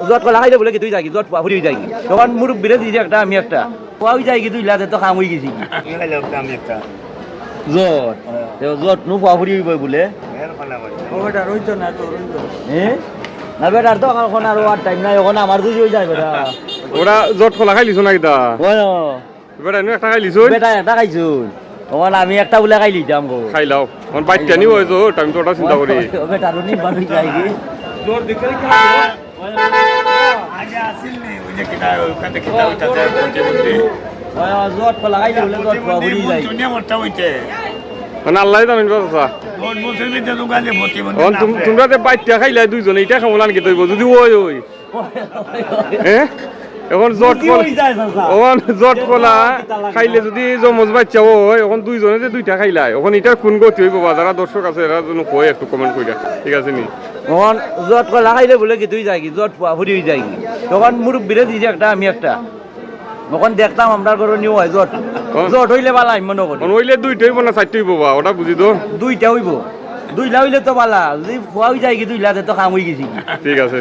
জট কলা খাইলে বলে কি তুই যাই জট ফুরি যাই তখন মুরব্বীরে দিদি একটা আমি একটা পাওয়াই যাই কি তুই লাতে তো খাম হয়ে গেছি জট জট নু পাওয়া ফুরি হইব বলে না বেটার তো এখন আর ওয়ার টাইম নাই এখন আমার দুই হয়ে যায় বেটা ওরা জট কলা খাইলিছ না কিতা বেটা এনে একটা খাইলিছ বেটা একটা খাইছুন তখন আমি একটা বলে খাই লিতাম গো খাইলাও এখন বাইকটা নিব হইছো আমি তো ওটা চিন্তা করি বেটা রুনি বানু যাই কি জোর দেখে আগে আসিল নি ওই যে কিটা ওখানে কিটা ওইটা যায় বলতে জট কলা খাইলে বলে জট ফুরি যাই দুনিয়া মোটা হইছে মানে আল্লাহ জানেন বাবা তোমরা যে বাইকটা খাইলে দুইজন এইটা খাবো না কি তৈব যদি ওই ওই হ্যাঁ এখন জট এখন জট কলা খাইলে যদি জমজ বাচ্চা হয় এখন দুইজনে যে দুইটা খাইলাই এখন এটা কোন গতি হইব বা যারা দর্শক আছে এরা যেন কয় একটু কমেন্ট কইরা ঠিক আছে নি এখন জট কলা খাইলে বলে কি তুই যাই কি জট ফুরি যাই তখন মুরব্বীরে দিদি একটা আমি একটা তখন দেখতাম আমরা করে নিও হয় জট জট হইলে বালা আমি মনে করি হইলে দুইটা হইব না চারটে হইব বা ওটা বুঝি তো দুইটা হইব দুইলা হইলে তো বালা যদি ফুয়া হয়ে যায় কি দুইলাতে তো খাম হয়ে গেছি ঠিক আছে